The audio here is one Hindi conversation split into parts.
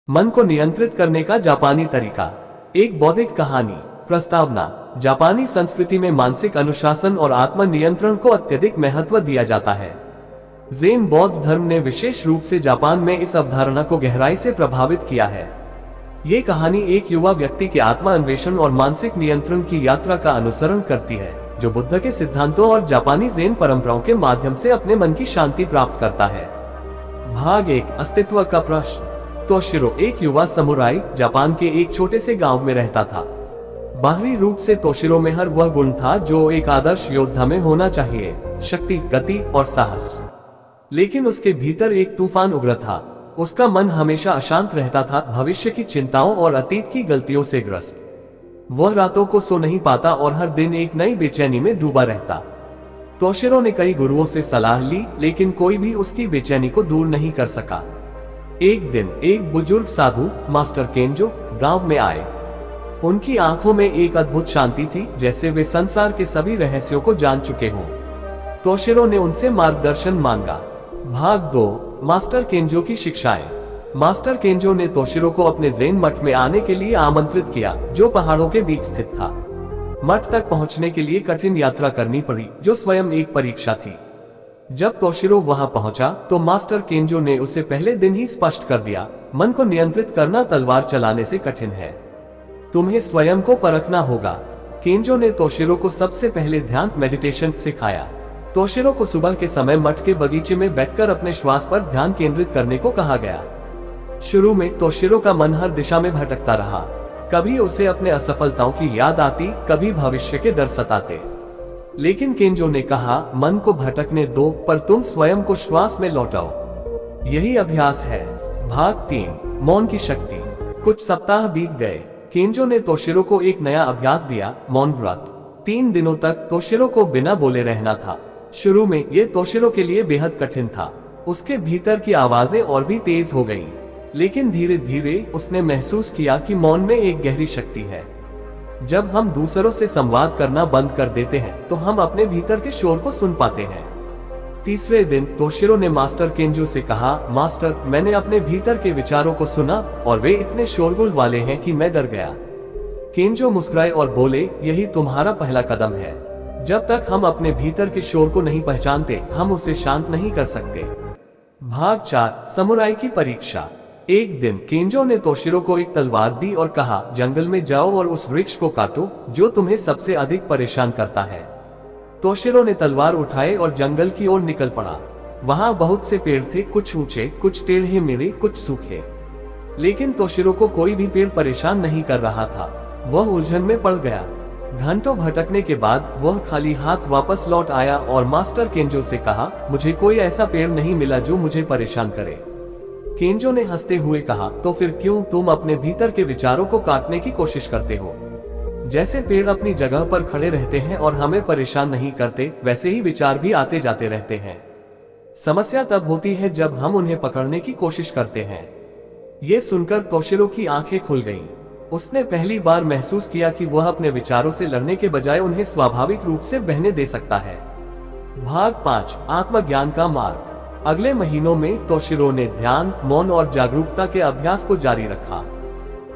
मन को नियंत्रित करने का जापानी तरीका। एक बौद्धिक कहानी। प्रस्तावना। जापानी संस्कृति में मानसिक अनुशासन और आत्म नियंत्रण को अत्यधिक महत्व दिया जाता है। ज़ेन बौद्ध धर्म ने विशेष रूप से जापान में इस अवधारणा को गहराई से प्रभावित किया है। ये कहानी एक युवा व्यक्ति के आत्म अन्वेषण और मानसिक नियंत्रण की यात्रा का अनुसरण करती है, जो बुद्ध के सिद्धांतों और जापानी ज़ेन परंपराओं के माध्यम से अपने मन की शांति प्राप्त करता है। भाग 1। अस्तित्व का प्रश्न। तोशिरो एक युवा समुराई जापान के एक छोटे से गांव में रहता था। बाहरी रूप से तोशिरो में हर वह गुण था जो एक आदर्श योद्धा में होना चाहिए, शक्ति, गति और साहस। लेकिन उसके भीतर एक तूफान उग्र था। उसका मन हमेशा अशांत रहता था, भविष्य की चिंताओं और अतीत की गलतियों से ग्रस्त। वह रातों को सो नहीं पाता और हर दिन एक नई बेचैनी में डूबा रहता। तोशिरो ने कई गुरुओं से सलाह ली, लेकिन कोई भी उसकी बेचैनी को दूर नहीं कर सका। एक दिन एक बुजुर्ग साधु मास्टर केंजो गांव में आए। उनकी आंखों में एक अद्भुत शांति थी, जैसे वे संसार के सभी रहस्यों को जान चुके हों। तोशिरो ने उनसे मार्गदर्शन मांगा। भाग 2। मास्टर केंजो की शिक्षाएं। मास्टर केंजो ने तोशिरो को अपने ज़ेन मठ में आने के लिए आमंत्रित किया, जो पहाड़ों के बीच स्थित था। मठ तक पहुंचने के लिए कठिन यात्रा करनी पड़ी, जो स्वयं एक परीक्षा थी। जब तोशिरो वहां पहुंचा तो मास्टर केंजो ने उसे पहले दिन ही स्पष्ट कर दिया, मन को नियंत्रित करना तलवार चलाने से कठिन है। तुम्हें स्वयं को परखना होगा। केंजो ने तोशिरो को सबसे पहले ध्यान मेडिटेशन सिखाया। तोशिरो को सुबह के समय मठ के बगीचे में बैठकर अपने श्वास पर ध्यान केंद्रित करने को कहा गया। शुरू में तोशिरो का मन हर दिशा में भटकता रहा। कभी उसे अपने असफलताओं की याद आती, कभी भविष्य के डर सताते। लेकिन केंजो ने कहा, मन को भटकने दो, पर तुम स्वयं को श्वास में लौटाओ। यही अभ्यास है। भाग 3। मौन की शक्ति। कुछ सप्ताह बीत गए। केंजो ने तोशिरो को एक नया अभ्यास दिया, मौन व्रत। 3 दिनों तक तोशिरो को बिना बोले रहना था। शुरू में यह तोशिरो के लिए बेहद कठिन था। उसके भीतर की आवाजें और भी तेज हो गईं। लेकिन धीरे धीरे उसने महसूस किया कि मौन में एक गहरी शक्ति है। जब हम दूसरों से संवाद करना बंद कर देते हैं तो हम अपने भीतर के शोर को सुन पाते हैं। तीसरे दिन तोशिरो ने मास्टर केंजो से कहा, मास्टर, मैंने अपने भीतर के विचारों को सुना और वे इतने शोरगुल वाले हैं कि मैं डर गया। केंजो मुस्कुराए और बोले, यही तुम्हारा पहला कदम है। जब तक हम अपने भीतर के शोर को नहीं पहचानते, हम उसे शांत नहीं कर सकते। भाग 4। समुराई की परीक्षा। एक दिन केंजो ने तोशिरो को एक तलवार दी और कहा, जंगल में जाओ और उस वृक्ष को काटो जो तुम्हें सबसे अधिक परेशान करता है। तोशिरो ने तलवार उठाए और जंगल की ओर निकल पड़ा। वहां बहुत से पेड़ थे, कुछ ऊंचे, कुछ टेढ़े मेढ़े, कुछ सूखे। लेकिन तोशिरो को कोई भी पेड़ परेशान नहीं कर रहा था। वह उलझन में पड़ गया। घंटों भटकने के बाद वह खाली हाथ वापस लौट आया और मास्टर केंजो से कहा, मुझे कोई ऐसा पेड़ नहीं मिला जो मुझे परेशान करे। केंजो ने हंसते हुए कहा, तो फिर क्यों तुम अपने भीतर के विचारों को काटने की कोशिश करते हो? जैसे पेड़ अपनी जगह पर खड़े रहते हैं और हमें परेशान नहीं करते, वैसे ही विचार भी आते जाते रहते हैं। समस्या तब होती है जब हम उन्हें पकड़ने की कोशिश करते हैं। ये सुनकर तोशिरो की आंखें खुल गईं। उसने पहली बार महसूस किया कि वह अपने विचारों से लड़ने के बजाय उन्हें स्वाभाविक रूप से बहने दे सकता है। भाग 5। आत्मज्ञान का मार्ग। अगले महीनों में तोशिरो ने ध्यान, मौन और जागरूकता के अभ्यास को जारी रखा।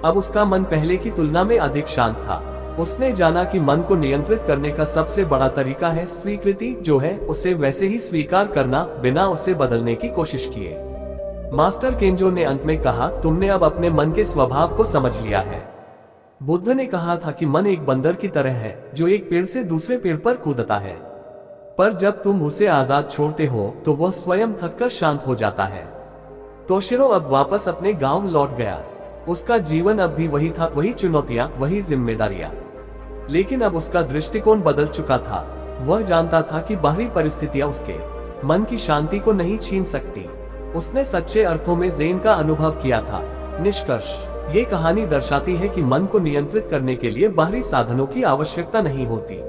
अब उसका मन पहले की तुलना में अधिक शांत था। उसने जाना कि मन को नियंत्रित करने का सबसे बड़ा तरीका है स्वीकृति, जो है उसे वैसे ही स्वीकार करना, बिना उसे बदलने की कोशिश किए। मास्टर केंजो ने अंत में कहा, तुमने अब अपने मन के स्वभाव को समझ लिया है। बुद्ध ने कहा था कि मन एक बंदर की तरह है, जो एक पेड़ से दूसरे पेड़ पर कूदता है, पर जब तुम उसे आजाद छोड़ते हो तो वह स्वयं थककर शांत हो जाता है। तोशिरो अब वापस अपने गांव लौट गया। उसका जीवन अब भी वही था, वही चुनौतियां, वही जिम्मेदारियां। लेकिन अब उसका दृष्टिकोण बदल चुका था। वह जानता था कि बाहरी परिस्थितियां उसके मन की शांति को नहीं छीन सकती। उसने सच्चे अर्थों में ज़ेन का अनुभव किया था। निष्कर्ष। ये कहानी दर्शाती है कि मन को नियंत्रित करने के लिए बाहरी साधनों की आवश्यकता नहीं होती।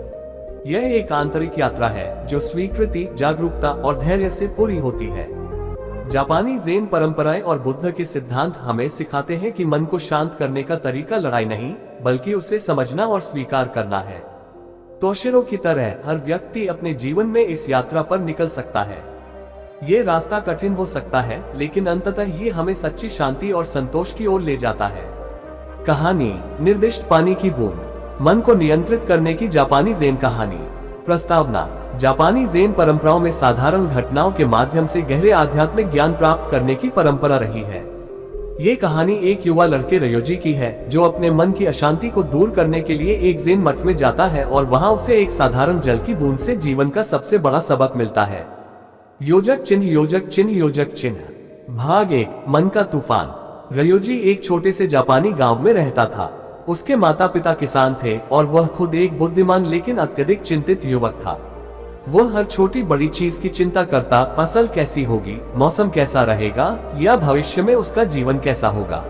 यह एक आंतरिक यात्रा है जो स्वीकृति, जागरूकता और धैर्य से पूरी होती है। जापानी ज़ेन परंपराएं और बुद्ध के सिद्धांत हमें सिखाते हैं कि मन को शांत करने का तरीका लड़ाई नहीं, बल्कि उसे समझना और स्वीकार करना है। तोशिरो की तरह हर व्यक्ति अपने जीवन में इस यात्रा पर निकल सकता है। ये रास्ता कठिन हो सकता है, लेकिन अंततः ये हमें सच्ची शांति और संतोष की ओर ले जाता है। कहानी निर्दिष्ट पानी की बूंद, मन को नियंत्रित करने की जापानी ज़ेन कहानी। प्रस्तावना: जापानी ज़ेन परंपराओं में साधारण घटनाओं के माध्यम से गहरे आध्यात्मिक ज्ञान प्राप्त करने की परंपरा रही है। ये कहानी एक युवा लड़के रयोजी की है, जो अपने मन की अशांति को दूर करने के लिए एक ज़ेन मठ में जाता है और वहां उसे एक साधारण जल की बूंद से जीवन का सबसे बड़ा सबक मिलता है। योजक चिन्ह, योजक चिन्ह, योजक चिन्ह। भाग 1, मन का तूफान। रयोजी एक छोटे से जापानी गांव में रहता था। उसके माता पिता किसान थे और वह खुद एक बुद्धिमान लेकिन अत्यधिक चिंतित युवक था। वह हर छोटी बड़ी चीज की चिंता करता, फसल कैसी होगी, मौसम कैसा रहेगा, या भविष्य में उसका जीवन कैसा होगा।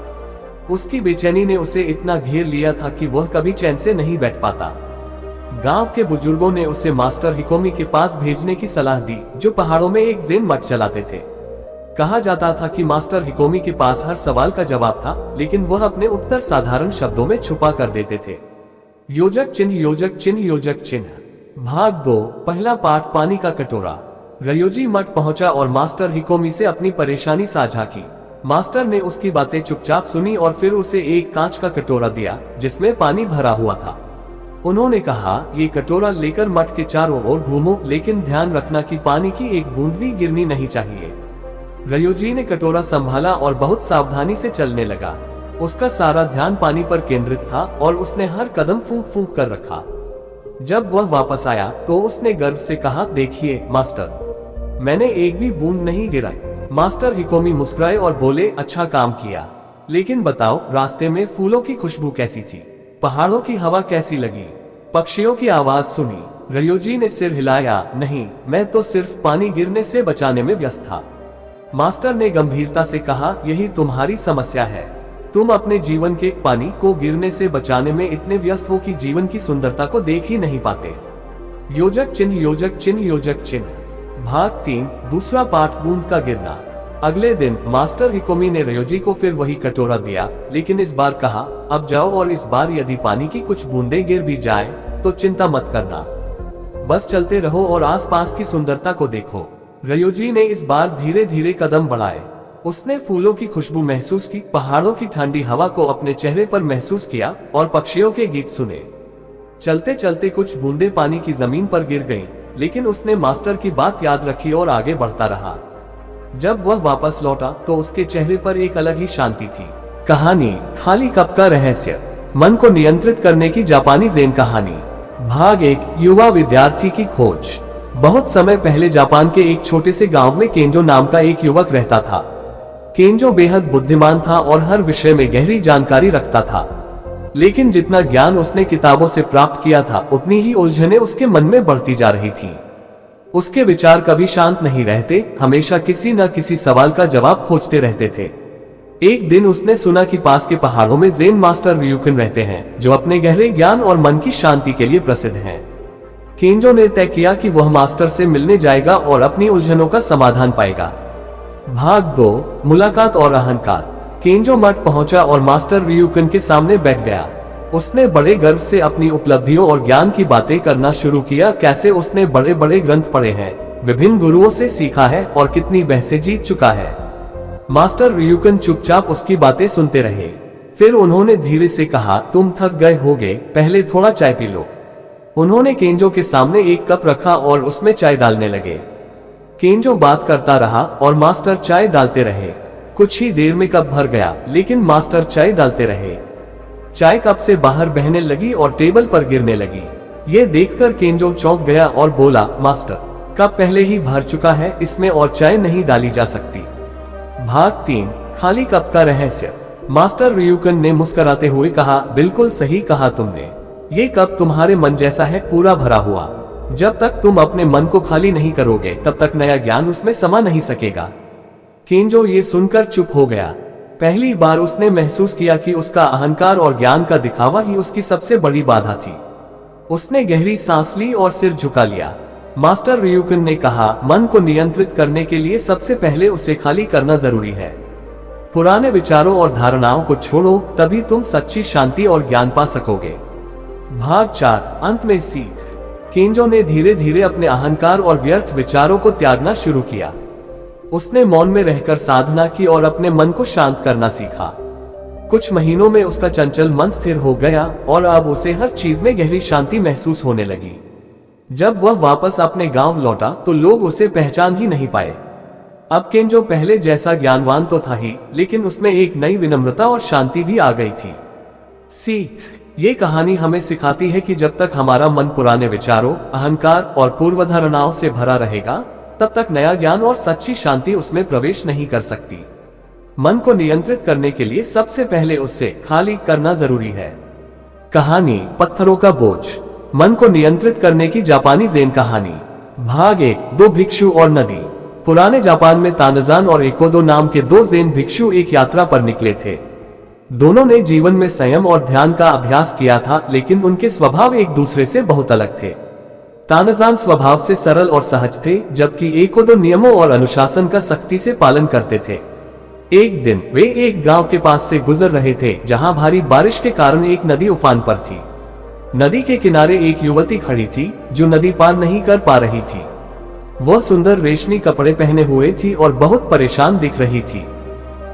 उसकी बेचैनी ने उसे इतना घेर लिया था कि वह कभी चैन से नहीं बैठ पाता। गांव के बुजुर्गों ने उसे मास्टर हिकोमी के पास भेजने की सलाह दी, जो पहाड़ों में एक ज़ेन मठ चलाते थे। कहा जाता था कि मास्टर हिकोमी के पास हर सवाल का जवाब था, लेकिन वह अपने उत्तर साधारण शब्दों में छुपा कर देते थे। योजक चिन्ह, योजक चिन्ह, योजक चिन्ह। भाग 2, पहला पाठ, पानी का कटोरा। रयोजी मठ पहुंचा और मास्टर हिकोमी से अपनी परेशानी साझा की। मास्टर ने उसकी बातें चुपचाप सुनी और फिर उसे एक कांच का कटोरा दिया, जिसमें पानी भरा हुआ था। उन्होंने कहा, ये कटोरा लेकर मठ के चारों ओर घूमो, लेकिन ध्यान रखना कि पानी की एक बूंद भी गिरनी नहीं चाहिए। रयोजी ने कटोरा संभाला और बहुत सावधानी से चलने लगा। उसका सारा ध्यान पानी पर केंद्रित था और उसने हर कदम फूंक फूंक कर रखा। जब वह वापस आया तो उसने गर्व से कहा, देखिए मास्टर, मैंने एक भी बूंद नहीं गिराई। मास्टर हिकोमी मुस्कुराए और बोले, अच्छा काम किया, लेकिन बताओ, रास्ते में फूलों की खुशबू कैसी थी? पहाड़ों की हवा कैसी लगी? पक्षियों की आवाज सुनी? रयोजी ने सिर हिलाया, नहीं, मैं तो सिर्फ पानी गिरने से बचाने में व्यस्त था। मास्टर ने गंभीरता से कहा, यही तुम्हारी समस्या है। तुम अपने जीवन के पानी को गिरने से बचाने में इतने व्यस्त हो कि जीवन की सुंदरता को देख ही नहीं पाते। योजक चिन्ह, योजक चिन्ह, योजक चिन्ह। भाग 3, दूसरा पाठ, बूंद का गिरना। अगले दिन मास्टर हिकोमी ने रयोजी को फिर वही कटोरा दिया, लेकिन इस बार कहा, अब जाओ और इस बार यदि पानी की कुछ बूंदें गिर भी जाए तो चिंता मत करना, बस चलते रहो और आसपास की सुंदरता को देखो। रयोजी ने इस बार धीरे धीरे कदम बढ़ाए। उसने फूलों की खुशबू महसूस की, पहाड़ों की ठंडी हवा को अपने चेहरे पर महसूस किया और पक्षियों के गीत सुने। चलते चलते कुछ बूंदें पानी की जमीन पर गिर गईं, लेकिन उसने मास्टर की बात याद रखी और आगे बढ़ता रहा। जब वह वापस लौटा तो उसके चेहरे पर एक अलग ही शांति थी। कहानी खाली कप का रहस्य, मन को नियंत्रित करने की जापानी ज़ेन कहानी। भाग 1, युवा विद्यार्थी की खोज। बहुत समय पहले जापान के एक छोटे से गांव में केंजो नाम का एक युवक रहता था। केंजो बेहद बुद्धिमान था और हर विषय में गहरी जानकारी रखता था, लेकिन जितना ज्ञान उसने किताबों से प्राप्त किया था, उतनी ही उलझनें उसके मन में बढ़ती जा रही थीं। उसके विचार कभी शांत नहीं रहते, हमेशा किसी न किसी सवाल का जवाब खोजते रहते थे। एक दिन उसने सुना कि पास के पहाड़ों में ज़ेन मास्टर रियुकिन रहते हैं, जो अपने गहरे ज्ञान और मन की शांति के लिए प्रसिद्ध हैं। केंजो ने तय किया कि वह मास्टर से मिलने जाएगा और अपनी उलझनों का समाधान पाएगा। भाग 2, मुलाकात और अहंकार। केंजो मठ पहुंचा और मास्टर रियुकिन के सामने बैठ गया। उसने बड़े गर्व से अपनी उपलब्धियों और ज्ञान की बातें करना शुरू किया, कैसे उसने बड़े बड़े ग्रंथ पढ़े हैं, विभिन्न गुरुओं से सीखा है और कितनी बहसें जीत चुका है। मास्टर रियुकिन चुपचाप उसकी बातें सुनते रहे। फिर उन्होंने धीरे से कहा, तुम थक गए होगे, पहले थोड़ा चाय पी लो। उन्होंने केंजो के सामने एक कप रखा और उसमें चाय डालने लगे। केंजो बात करता रहा और मास्टर चाय डालते रहे। कुछ ही देर में कप भर गया, लेकिन मास्टर चाय डालते रहे। चाय कप से बाहर बहने लगी और टेबल पर गिरने लगी। ये देखकर केंजो चौंक गया और बोला, मास्टर, कप पहले ही भर चुका है, इसमें और चाय नहीं डाली जा सकती। भाग 3, खाली कप का रहस्य। मास्टर रियुकिन ने मुस्कुराते हुए कहा, बिल्कुल सही कहा तुमने, ये कप तुम्हारे मन जैसा है, पूरा भरा हुआ। जब तक तुम अपने मन को खाली नहीं करोगे, तब तक नया ज्ञान उसमें समा नहीं सकेगा। केंजो ये सुनकर चुप हो गया। पहली बार उसने महसूस किया कि उसका अहंकार और ज्ञान का दिखावा ही उसकी सबसे बड़ी बाधा थी। उसने गहरी सांस ली और सिर झुका लिया। मास्टर रियुकिन ने कहा, मन को नियंत्रित करने के लिए सबसे पहले उसे खाली करना जरूरी है। पुराने विचारों और धारणाओं को छोड़ो, तभी तुम सच्ची शांति और ज्ञान पा सकोगे। भाग 4, अंत में सीख। केंजो ने धीरे धीरे अपने अहंकार और व्यर्थ विचारों को त्यागना शुरू किया। उसने मौन में रहकर साधना की और अपने मन को शांत करना सीखा। कुछ महीनों में उसका चंचल मन स्थिर हो गया और अब उसे हर चीज में गहरी शांति महसूस होने लगी। जब वह वापस अपने गांव लौटा तो लोग उसे पहचान ही नहीं पाए। अब केंजो पहले जैसा ज्ञानवान तो था ही, लेकिन उसमें एक नई विनम्रता और शांति भी आ गई थी। ये कहानी हमें सिखाती है कि जब तक हमारा मन पुराने विचारों, अहंकार और पूर्वधारणाओं से भरा रहेगा, तब तक नया ज्ञान और सच्ची शांति उसमें प्रवेश नहीं कर सकती। मन को नियंत्रित करने के लिए सबसे पहले उससे खाली करना जरूरी है। कहानी पत्थरों का बोझ। मन को नियंत्रित करने की जापानी ज़ेन कहानी। भाग 1। 2 भिक्षु और नदी। पुराने जापान में तानजान और एकोदो नाम के 2 ज़ेन भिक्षु एक यात्रा पर निकले थे। दोनों ने जीवन में संयम और ध्यान का अभ्यास किया था, लेकिन उनके स्वभाव एक दूसरे से बहुत अलग थे। तानजान स्वभाव से सरल और सहज थे, जबकि एकोदो नियमों और अनुशासन का सख्ती से पालन करते थे। एक दिन वे एक गांव के पास से गुजर रहे थे, जहां भारी बारिश के कारण एक नदी उफान पर थी। नदी के किनारे एक युवती खड़ी थी, जो नदी पार नहीं कर पा रही थी। वह सुंदर रेशमी कपड़े पहने हुए थी और बहुत परेशान दिख रही थी।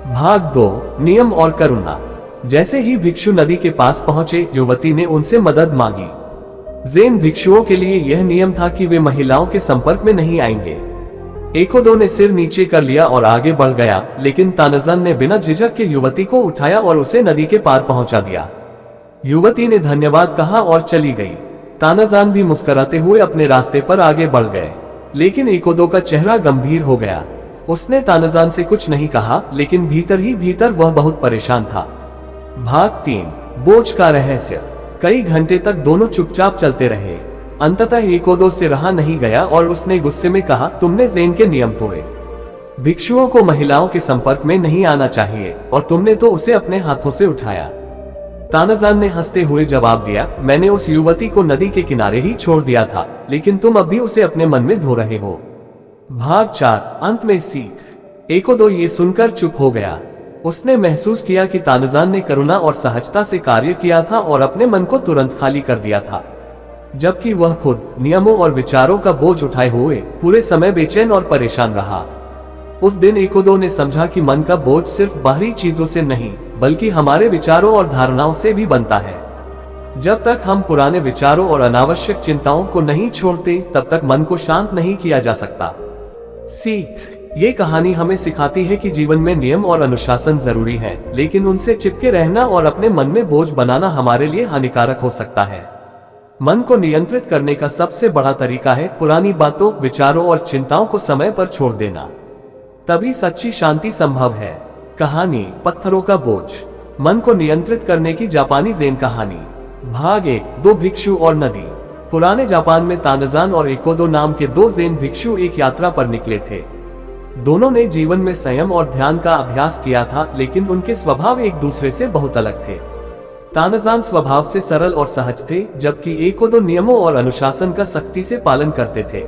भाग 2। नियम और करुणा। जैसे ही भिक्षु नदी के पास पहुंचे, युवती ने उनसे मदद मांगी। ज़ेन भिक्षुओं के लिए यह नियम था कि वे महिलाओं के संपर्क में नहीं आएंगे। एकोदो ने सिर नीचे कर लिया और आगे बढ़ गया, लेकिन तानजान ने बिना झिझक के युवती को उठाया और उसे नदी के पार पहुंचा दिया। युवती ने धन्यवाद कहा और चली गई। तानजान भी मुस्कुराते हुए अपने रास्ते पर आगे बढ़ गए, लेकिन एकोदो का चेहरा गंभीर हो गया। उसने तानजान से कुछ नहीं कहा, लेकिन भीतर ही भीतर वह बहुत परेशान था। भाग 3। बोझ का रहस्य। कई घंटे तक दोनों चुपचाप चलते रहे। अंततः एकोदो से रहा नहीं गया और उसने गुस्से में कहा, तुमने ज़ेन के नियम तोड़े। भिक्षुओं को महिलाओं के संपर्क में नहीं आना चाहिए, और तुमने तो उसे अपने हाथों से उठाया। तानजान ने हंसते हुए जवाब दिया, मैंने उस युवती को नदी के किनारे ही छोड़ दिया था, लेकिन तुम अब भी उसे अपने मन में धो रहे हो। भाग 4। अंत में सीख। एकोदो ये सुनकर चुप हो गया। उसने महसूस किया कि तानजान ने करुणा और सहजता से कार्य किया था और अपने मन को तुरंत खाली कर दिया था, जबकि वह खुद नियमों और विचारों का बोझ उठाए हुए पूरे समय बेचैन और परेशान रहा। उस दिन एकोदो ने समझा कि मन का बोझ सिर्फ बाहरी चीजों से नहीं, बल्कि हमारे विचारों और धारणाओं से भी बनता है। जब तक हम पुराने विचारों और अनावश्यक चिंताओं को नहीं छोड़ते, तब तक मन को शांत नहीं किया जा सकता। ये कहानी हमें सिखाती है कि जीवन में नियम और अनुशासन जरूरी है, लेकिन उनसे चिपके रहना और अपने मन में बोझ बनाना हमारे लिए हानिकारक हो सकता है। मन को नियंत्रित करने का सबसे बड़ा तरीका है पुरानी बातों, विचारों और चिंताओं को समय पर छोड़ देना। तभी सच्ची शांति संभव है। कहानी पत्थरों का बोझ। मन को नियंत्रित करने की जापानी ज़ेन कहानी। भाग 1। 2 भिक्षु और नदी। पुराने जापान में तानजान और एकोदो नाम के 2 ज़ेन भिक्षु एक यात्रा पर निकले थे। दोनों ने जीवन में संयम और ध्यान का अभ्यास किया था, लेकिन उनके स्वभाव एक दूसरे से बहुत अलग थे। तानजान स्वभाव से सरल और सहज थे, जबकि एकोदो नियमों और अनुशासन का सख्ती से पालन करते थे।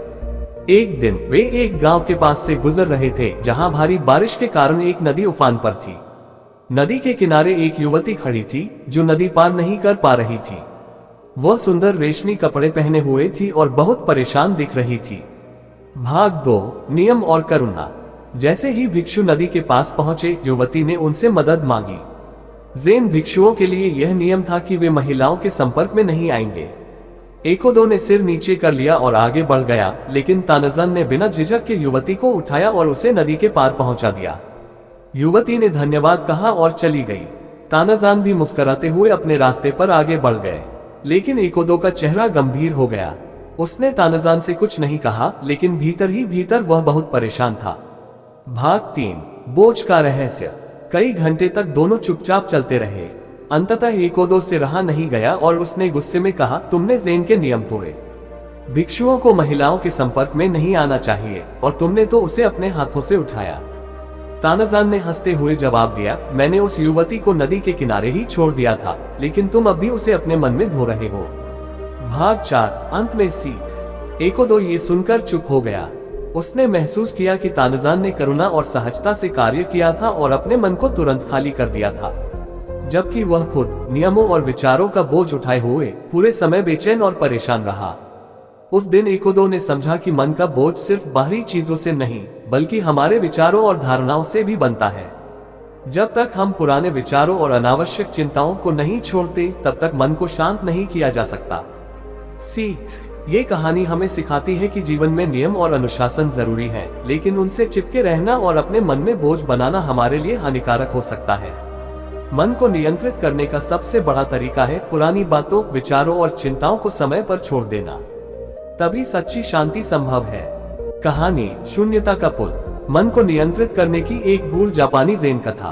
एक दिन वे एक गांव के पास से गुजर रहे थे, जहां भारी बारिश के कारण एक नदी उफान पर थी। नदी के किनारे एक युवती खड़ी थी, जो नदी पार नहीं कर पा रही थी। वह सुंदर रेशमी कपड़े पहने हुए थी और बहुत परेशान दिख रही थी। भाग 2। नियम और करुणा। जैसे ही भिक्षु नदी के पास पहुंचे, युवती ने उनसे मदद मांगी। ज़ेन भिक्षुओं के लिए यह नियम था कि वे महिलाओं के संपर्क में नहीं आएंगे। एकोदो ने सिर नीचे कर लिया और आगे बढ़ गया, लेकिन तानजान ने बिना झिझक के युवती को उठाया और उसे नदी के पार पहुंचा दिया। युवती ने धन्यवाद कहा और चली गई। तानजान भी मुस्कुराते हुए अपने रास्ते पर आगे बढ़ गए, लेकिन एकोदो का चेहरा गंभीर हो गया। उसने तानजान से कुछ नहीं कहा, लेकिन भीतर ही भीतर वह बहुत परेशान था। भाग 3। बोझ का रहस्य। कई घंटे तक दोनों चुपचाप चलते रहे। अंततः एकोदो से रहा नहीं गया और उसने गुस्से में कहा, तुमने ज़ेन के नियम तोड़े। भिक्षुओं को महिलाओं के संपर्क में नहीं आना चाहिए, और तुमने तो उसे अपने हाथों से उठाया। तानजान ने हंसते हुए जवाब दिया, मैंने उस युवती को नदी के किनारे ही छोड़ दिया था, लेकिन तुम अब भी उसे अपने मन में धो रहे हो। भाग 4। अंत में सीख। एकोदो ये सुनकर चुप हो गया। उसने महसूस किया कि तानजान ने करुणा और सहजता से कार्य किया था और अपने मन को तुरंत खाली कर दिया था, जबकि वह खुद नियमों और विचारों का बोझ उठाए हुए पूरे समय बेचैन और परेशान रहा। उस दिन एकोदो ने समझा कि मन का बोझ सिर्फ बाहरी चीजों से नहीं, बल्कि हमारे विचारों और धारणाओं से भी बनता है। जब तक हम पुराने विचारों और अनावश्यक चिंताओं को नहीं छोड़ते, तब तक मन को शांत नहीं किया जा सकता। ये कहानी हमें सिखाती है कि जीवन में नियम और अनुशासन जरूरी है, लेकिन उनसे चिपके रहना और अपने मन में बोझ बनाना हमारे लिए हानिकारक हो सकता है। मन को नियंत्रित करने का सबसे बड़ा तरीका है पुरानी बातों, विचारों और चिंताओं को समय पर छोड़ देना। तभी सच्ची शांति संभव है। कहानी शून्यता का पुल। मन को नियंत्रित करने की एक भूल। जापानी ज़ेन कथा।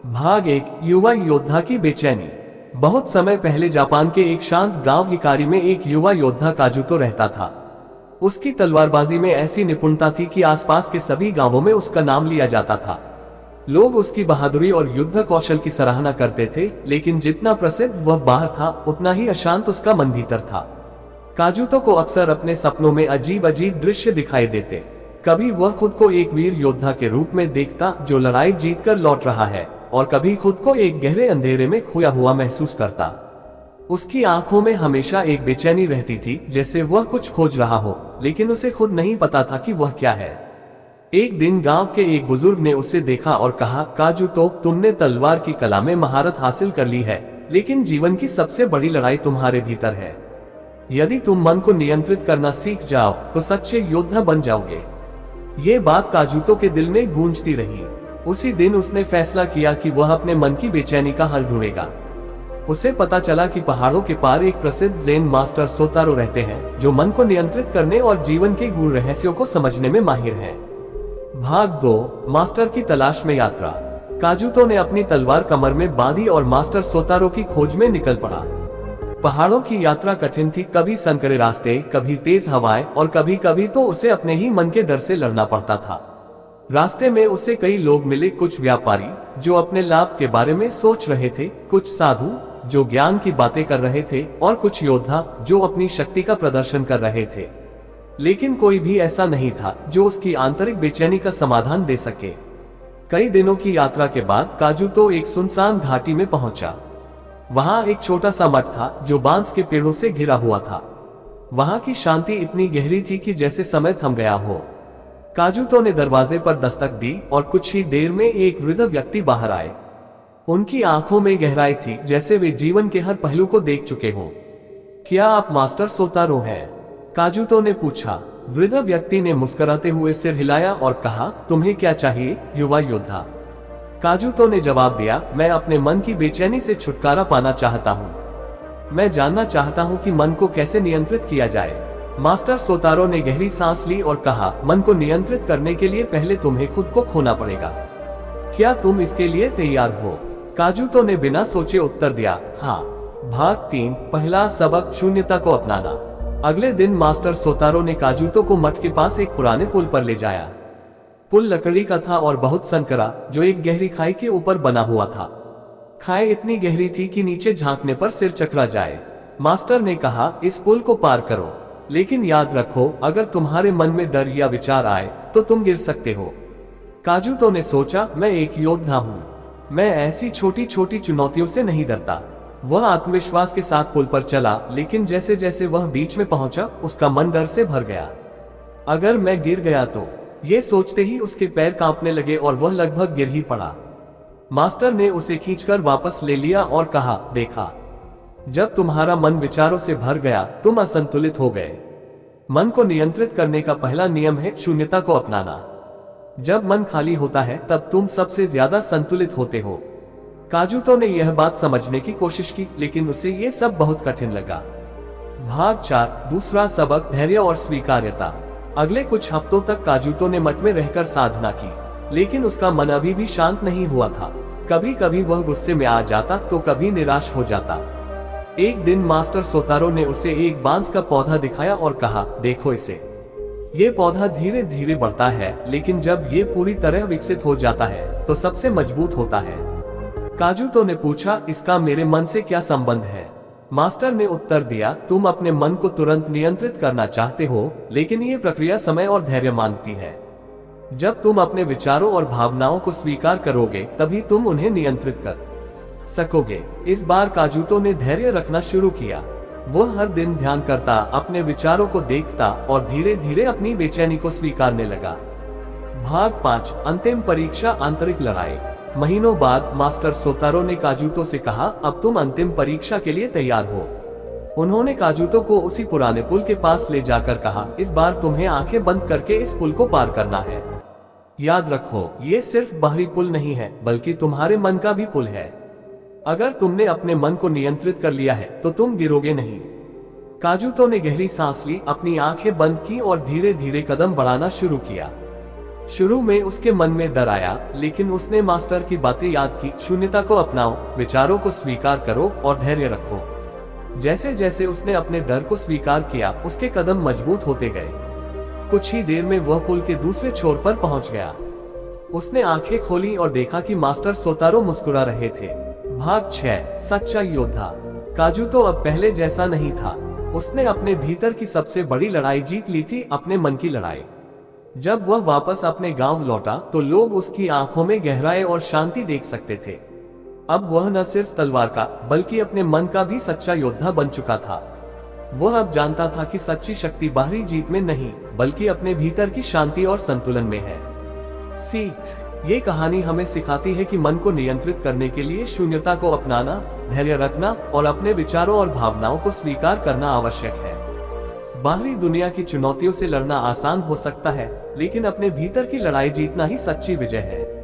भाग 1। युवा योद्धा की बेचैनी। बहुत समय पहले जापान के एक शांत गांव हिकारी में एक युवा योद्धा काजुतो रहता था। उसकी तलवारबाजी में ऐसी निपुणता थी कि आसपास के सभी गांवों में उसका नाम लिया जाता था। लोग उसकी बहादुरी और युद्ध कौशल की सराहना करते थे, लेकिन जितना प्रसिद्ध वह बाहर था, उतना ही अशांत उसका मन भीतर था। काजुतो को अक्सर अपने सपनों में अजीब अजीब दृश्य दिखाई देते। कभी वह खुद को एक वीर योद्धा के रूप में देखता जो लड़ाई जीतकर लौट रहा है, और कभी खुद को एक गहरे अंधेरे में खोया हुआ महसूस करता। उसकी आंखों में हमेशा एक बेचैनी रहती थी, जैसे वह कुछ खोज रहा हो, लेकिन उसे खुद नहीं पता था कि वह क्या है। एक दिन गांव के एक बुजुर्ग ने उसे देखा और कहा, काजुतो, तुमने तलवार की कला में महारत हासिल कर ली है, लेकिन जीवन की सबसे बड़ी लड़ाई तुम्हारे भीतर है। यदि तुम मन को नियंत्रित करना सीख जाओ तो सच्चे योद्धा बन जाओगे। ये बात काजुतो के दिल में गूंजती रही। उसी दिन उसने फैसला किया कि वह अपने मन की बेचैनी का हल ढूंढेगा। उसे पता चला कि पहाड़ों के पार एक प्रसिद्ध ज़ेन मास्टर सोतारो रहते हैं, जो मन को नियंत्रित करने और जीवन के गूढ़ रहस्यों को समझने में माहिर हैं। भाग 2। मास्टर की तलाश में यात्रा। काजुतो ने अपनी तलवार कमर में बांधी और मास्टर सोतारो की खोज में निकल पड़ा। पहाड़ों की यात्रा कठिन थी, कभी संकरे रास्ते, कभी तेज हवाएं, और कभी कभी तो उसे अपने ही मन के डर से लड़ना पड़ता था। रास्ते में उसे कई लोग मिले, कुछ व्यापारी जो अपने लाभ के बारे में सोच रहे थे, कुछ साधु जो ज्ञान की बातें कर रहे थे, और कुछ योद्धा जो अपनी शक्ति का प्रदर्शन कर रहे थे। लेकिन कोई भी ऐसा नहीं था जो उसकी आंतरिक बेचैनी का समाधान दे सके। कई दिनों की यात्रा के बाद काजुतो एक सुनसान घाटी में पहुंचा। वहां एक छोटा सा मठ था जो बांस के पेड़ों से घिरा हुआ था। वहां की शांति इतनी गहरी थी कि जैसे समय थम गया हो। काजुतो ने दरवाजे पर दस्तक दी और कुछ ही देर में एक वृद्ध व्यक्ति बाहर आए। उनकी आंखों में गहराई थी, जैसे वे जीवन के हर पहलू को देख चुके हों। क्या आप मास्टर सोतारो हैं? काजुतो ने पूछा। वृद्ध व्यक्ति ने मुस्कुराते हुए सिर हिलाया और कहा, तुम्हें क्या चाहिए, युवा योद्धा? काजुतो ने जवाब दिया, मैं अपने मन की बेचैनी से छुटकारा पाना चाहता हूँ। मैं जानना चाहता हूँ कि मन को कैसे नियंत्रित किया जाए। मास्टर सोतारो ने गहरी सांस ली और कहा, मन को नियंत्रित करने के लिए पहले तुम्हें खुद को खोना पड़ेगा। क्या तुम इसके लिए तैयार हो? काजुतो ने बिना सोचे उत्तर दिया, हाँ। भाग 3। पहला सबक, शून्यता को अपनाना। अगले दिन मास्टर सोतारो ने काजुतो को मठ के पास एक पुराने पुल पर ले जाया। पुल लकड़ी का था और बहुत संकरा, जो एक गहरी खाई के ऊपर बना हुआ था। खाई इतनी गहरी थी कि नीचे झांकने पर सिर चकरा जाए। मास्टर ने कहा, इस पुल को पार करो, लेकिन याद रखो, अगर तुम्हारे मन में डर या विचार आए तो तुम गिर सकते हो। काजुतो ने सोचा, मैं एक योद्धा हूँ, मैं ऐसी छोटी छोटी चुनौतियों से नहीं डरता। वह आत्मविश्वास के साथ पुल पर चला, लेकिन जैसे जैसे वह बीच में पहुंचा, उसका मन डर से भर गया। अगर मैं गिर गया तो? ये सोचते ही उसके पैर कांपने लगे और वह लगभग गिर ही पड़ा। मास्टर ने उसे खींचकर वापस ले लिया और कहा, देखा, जब तुम्हारा मन विचारों से भर गया, तुम असंतुलित हो गए। मन को नियंत्रित करने का पहला नियम है शून्यता को अपनाना। जब मन खाली होता है, तब तुम सबसे ज्यादा संतुलित होते हो। काजुतो ने यह बात समझने की कोशिश की, लेकिन उसे यह सब बहुत कठिन लगा। भाग 4। दूसरा सबक, धैर्य और स्वीकार्यता। अगले कुछ हफ्तों तक काजुतो ने मठ में रहकर साधना की, लेकिन उसका मन अभी भी शांत नहीं हुआ था। कभी कभी वह गुस्से में आ जाता तो कभी निराश हो जाता। एक दिन मास्टर सोतारो ने उसे एक बांस का पौधा दिखाया और कहा, देखो इसे, ये पौधा धीरे धीरे बढ़ता है, लेकिन जब ये पूरी तरह विकसित हो जाता है तो सबसे मजबूत होता है। काजुतो ने पूछा, इसका मेरे मन से क्या संबंध है? मास्टर ने उत्तर दिया, तुम अपने मन को तुरंत नियंत्रित करना चाहते हो, लेकिन ये प्रक्रिया समय और धैर्य मांगती है। जब तुम अपने विचारों और भावनाओं को स्वीकार करोगे, तभी तुम उन्हें नियंत्रित कर सकोगे। इस बार काजुतो ने धैर्य रखना शुरू किया। वह हर दिन ध्यान करता, अपने विचारों को देखता और धीरे धीरे अपनी बेचैनी को स्वीकारने लगा। भाग 5 अंतिम परीक्षा आंतरिक लड़ाई। महीनों बाद मास्टर सोतारो ने काजुतो से कहा, अब तुम अंतिम परीक्षा के लिए तैयार हो। उन्होंने काजुतो को उसी पुराने पुल के पास ले जाकर कहा, इस बार तुम्हें आंखें बंद करके इस पुल को पार करना है। याद रखो, ये सिर्फ बाहरी पुल नहीं है, बल्कि तुम्हारे मन का भी पुल है। अगर तुमने अपने मन को नियंत्रित कर लिया है तो तुम गिरोगे नहीं। काजुतो ने गहरी सांस ली, अपनी आंखें बंद की और धीरे धीरे कदम बढ़ाना शुरू किया। शुरू में उसके मन में डर आया, लेकिन उसने मास्टर की बातें याद की, शून्यता को अपनाओ, विचारों को स्वीकार करो और धैर्य रखो। जैसे जैसे उसने अपने डर को स्वीकार किया, उसके कदम मजबूत होते गए। कुछ ही देर में वह पुल के दूसरे छोर पर पहुंच गया। उसने आंखें खोली और देखा कि मास्टर सोतारो मुस्कुरा रहे थे। भाग 6 सच्चा योद्धा। काजुतो अब पहले जैसा नहीं था। उसने अपने भीतर की सबसे बड़ी लड़ाई जीत ली थी, अपने मन की लड़ाई। जब वह वापस अपने गांव लौटा तो लोग उसकी आंखों में गहराई और शांति देख सकते थे। अब वह न सिर्फ तलवार का, बल्कि अपने मन का भी सच्चा योद्धा बन चुका था। वह अब जानता था कि सच्ची शक्ति बाहरी जीत में नहीं, बल्कि अपने भीतर की शांति और संतुलन में है। सीख। ये कहानी हमें सिखाती है कि मन को नियंत्रित करने के लिए शून्यता को अपनाना, धैर्य रखना और अपने विचारों और भावनाओं को स्वीकार करना आवश्यक है। बाहरी दुनिया की चुनौतियों से लड़ना आसान हो सकता है, लेकिन अपने भीतर की लड़ाई जीतना ही सच्ची विजय है।